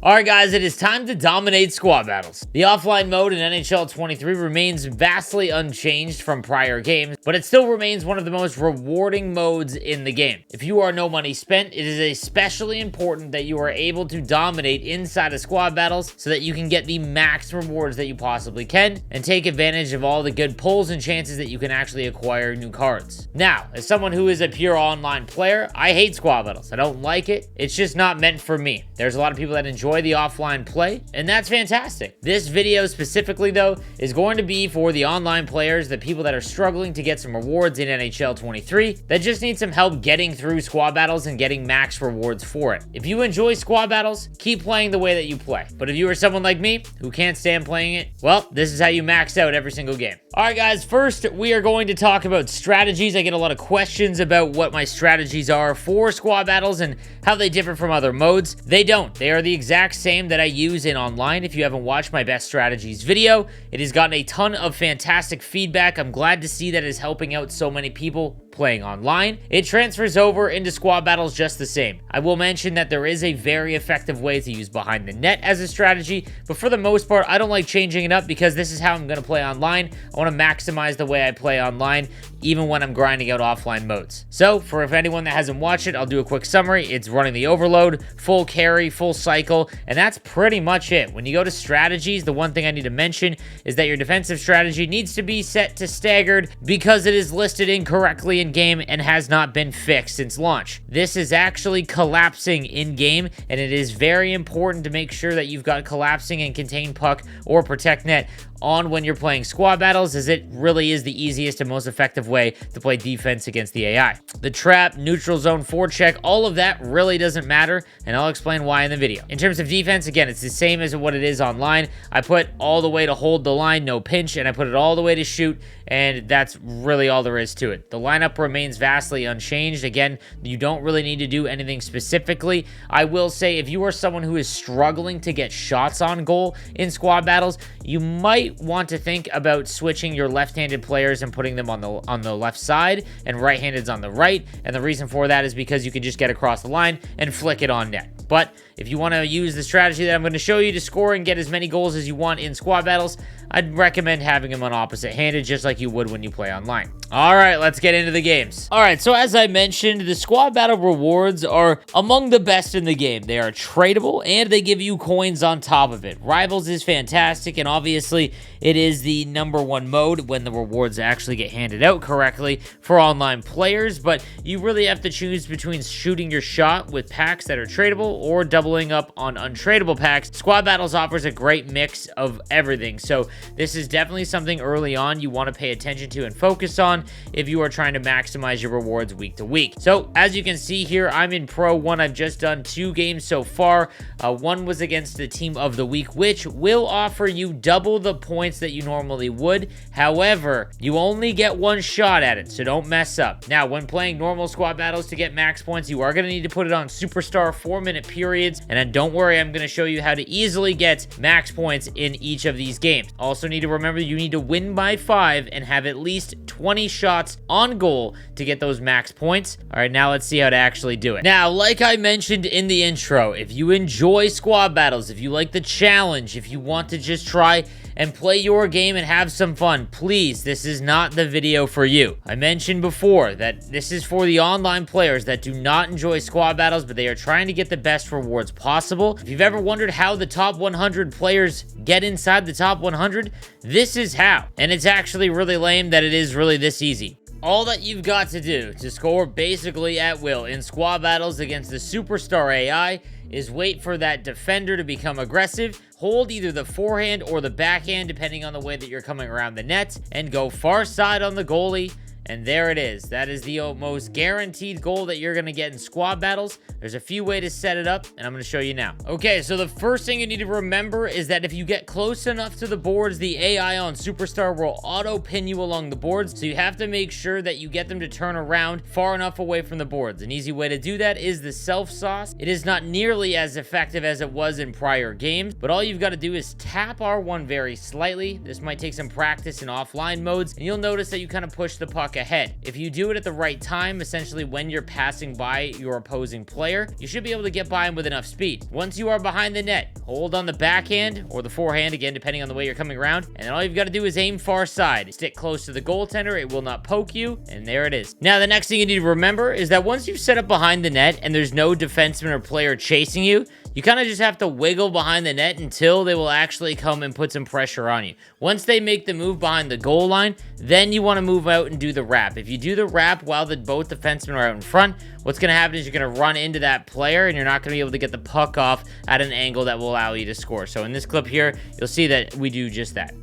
Alright guys, it is time to dominate squad battles. The offline mode in NHL 23 remains vastly unchanged from prior games, but it still remains one of the most rewarding modes in the game. If you are no money spent, it is especially important that you are able to dominate inside of squad battles so that you can get the max rewards that you possibly can and take advantage of all the good pulls and chances that you can actually acquire new cards. Now, as someone who is a pure online player, I hate squad battles. I don't like it. It's just not meant for me. There's a lot of people that enjoy the offline play, and that's fantastic. This video specifically, though, is going to be for the online players, the people that are struggling to get some rewards in NHL 23, that just need some help getting through squad battles and getting max rewards for it. If you enjoy squad battles, keep playing the way that you play. But if you are someone like me, who can't stand playing it, well, this is how you max out every single game. Alright guys, first we are going to talk about strategies. I get a lot of questions about what my strategies are for squad battles and how they differ from other modes. They don't. They are the exact same that I use in online. If you haven't watched my best strategies video, it has gotten a ton of fantastic feedback. I'm glad to see that it is helping out so many people playing online. It transfers over into squad battles just the same. I will mention that there is a very effective way to use behind the net as a strategy, but for the most part, I don't like changing it up because this is how I'm going to play online. I want to maximize the way I play online, even when I'm grinding out offline modes. So, for if anyone that hasn't watched it, I'll do a quick summary. It's running the overload, full carry, full cycle, and that's pretty much it. When you go to strategies, the one thing I need to mention is that your defensive strategy needs to be set to staggered because it is listed incorrectly in game and has not been fixed since launch. This is actually collapsing in game, and it is very important to make sure that you've got collapsing and contain puck or protect net on when you're playing squad battles, as it really is the easiest and most effective way to play defense against the AI. The trap, neutral zone, forecheck, all of that really doesn't matter, and I'll explain why in the video. In terms of defense, again, it's the same as what it is online. I put all the way to hold the line, no pinch, and I put it all the way to shoot, and that's really all there is to it. The lineup remains vastly unchanged. Again, you don't really need to do anything specifically. I will say, if you are someone who is struggling to get shots on goal in squad battles, you might want to think about switching your left-handed players and putting them on the left side and right-handeds on the right. And the reason for that is because you can just get across the line and flick it on net. But if you want to use the strategy that I'm going to show you to score and get as many goals as you want in squad battles, I'd recommend having them on opposite-handed, just like you would when you play online. All right, let's get into the games. All right, so as I mentioned, the squad battle rewards are among the best in the game. They are tradable, and they give you coins on top of it. Rivals is fantastic, and obviously, it is the #1 mode when the rewards actually get handed out correctly for online players, but you really have to choose between shooting your shot with packs that are tradable or doubling up on untradeable packs. Squad battles offers a great mix of everything, so this is definitely something early on you want to pay attention to and focus on if you are trying to maximize your rewards week to week. So as you can see here, I'm in Pro 1. I've just done 2 games so far. One was against the team of the week, which will offer you double the points that you normally would. However, you only get 1 shot at it, so don't mess up. Now, when playing normal squad battles to get max points, you are going to need to put it on Superstar 4-minute periods, and then don't worry, I'm going to show you how to easily get max points in each of these games. Also need to remember you need to win by 5 and have at least 20 shots on goal to get those max points. All right, now let's see how to actually do it. Now, like I mentioned in the intro, if you enjoy squad battles, if you like the challenge, if you want to just try and play your game and have some fun, please, this is not the video for you. I mentioned before that this is for the online players that do not enjoy squad battles, but they are trying to get the best rewards possible. If you've ever wondered how the top 100 players get inside the top 100, this is how. And it's actually really lame that it is really this easy. All that you've got to do to score basically at will in squad battles against the Superstar AI is wait for that defender to become aggressive, hold either the forehand or the backhand depending on the way that you're coming around the net, and go far side on the goalie. And there it is. That is the most guaranteed goal that you're going to get in squad battles. There's a few ways to set it up, and I'm going to show you now. Okay, so the first thing you need to remember is that if you get close enough to the boards, the AI on Superstar will auto-pin you along the boards, so you have to make sure that you get them to turn around far enough away from the boards. An easy way to do that is the self-sauce. It is not nearly as effective as it was in prior games, but all you've got to do is tap R1 very slightly. This might take some practice in offline modes, and you'll notice that you kind of push the puck walk ahead. If you do it at the right time, essentially when you're passing by your opposing player, you should be able to get by him with enough speed. Once you are behind the net, hold on the backhand or the forehand, again, depending on the way you're coming around, and then all you've got to do is aim far side. Stick close to the goaltender, it will not poke you, and there it is. Now, the next thing you need to remember is that once you've set up behind the net and there's no defenseman or player chasing you, you kind of just have to wiggle behind the net until they will actually come and put some pressure on you. Once they make the move behind the goal line, then you want to move out and do the wrap. If you do the wrap while both defensemen are out in front, what's going to happen is you're going to run into that player and you're not going to be able to get the puck off at an angle that will allow you to score. So in this clip here, you'll see that we do just that.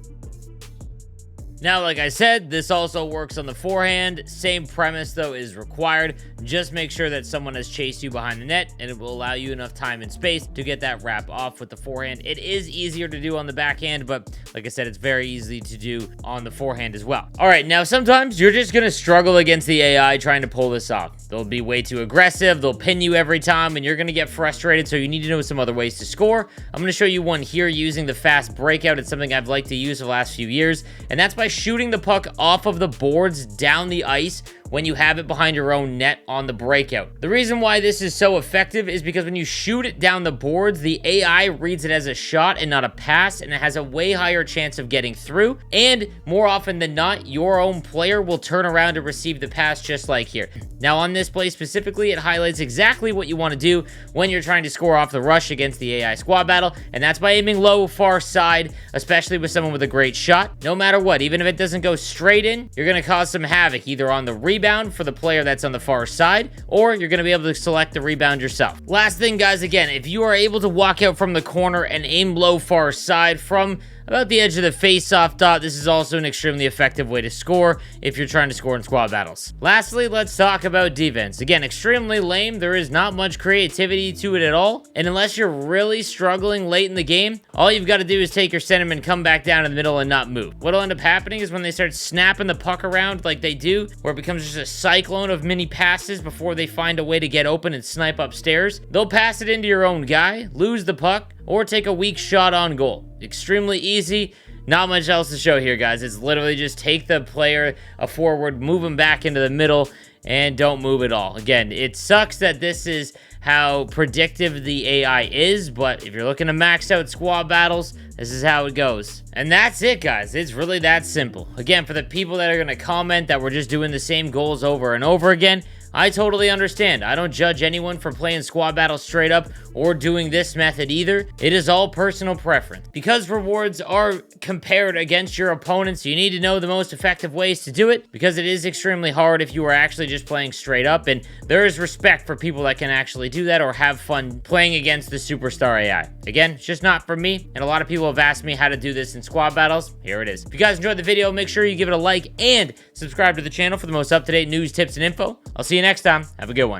Now, like I said, this also works on the forehand. Same premise, though, is required. Just make sure that someone has chased you behind the net, and it will allow you enough time and space to get that wrap off with the forehand. It is easier to do on the backhand, but like I said, it's very easy to do on the forehand as well. All right, now sometimes you're just going to struggle against the AI trying to pull this off. They'll be way too aggressive. They'll pin you every time, and you're going to get frustrated, so you need to know some other ways to score. I'm going to show you one here using the fast breakout. It's something I've liked to use for the last few years, and that's by shooting the puck off of the boards down the ice when you have it behind your own net on the breakout. The reason why this is so effective is because when you shoot it down the boards, the AI reads it as a shot and not a pass, and it has a way higher chance of getting through, and more often than not, your own player will turn around to receive the pass just like here. Now on this play specifically, it highlights exactly what you want to do when you're trying to score off the rush against the AI squad battle, and that's by aiming low, far side, especially with someone with a great shot. No matter what, even if it doesn't go straight in, you're going to cause some havoc, either on the rebound for the player that's on the far side, or you're going to be able to select the rebound yourself. Last thing, guys, again, if you are able to walk out from the corner and aim low far side from about the edge of the face-off dot, this is also an extremely effective way to score if you're trying to score in squad battles. Lastly, let's talk about defense. Again, extremely lame. There is not much creativity to it at all, and unless you're really struggling late in the game, all you've got to do is take your centerman, come back down in the middle, and not move. What'll end up happening is when they start snapping the puck around like they do, where it becomes just a cyclone of mini passes before they find a way to get open and snipe upstairs, they'll pass it into your own guy, lose the puck, or take a weak shot on goal. Extremely easy. Not much else to show here, guys. It's literally just take the player forward, move him back into the middle, and don't move at all. Again, it sucks that this is how predictive the AI is, but if you're looking to max out squad battles, this is how it goes. And that's it, guys. It's really that simple. Again, for the people that are going to comment that we're just doing the same goals over and over again, I totally understand. I don't judge anyone for playing squad battles straight up or doing this method either. It is all personal preference. Because rewards are compared against your opponents, you need to know the most effective ways to do it, because it is extremely hard if you are actually just playing straight up, and there is respect for people that can actually do that or have fun playing against the superstar AI. Again, it's just not for me, and a lot of people have asked me how to do this in squad battles. Here it is. If you guys enjoyed the video, make sure you give it a like and subscribe to the channel for the most up-to-date news, tips, and info. I'll see you next time. Have a good one.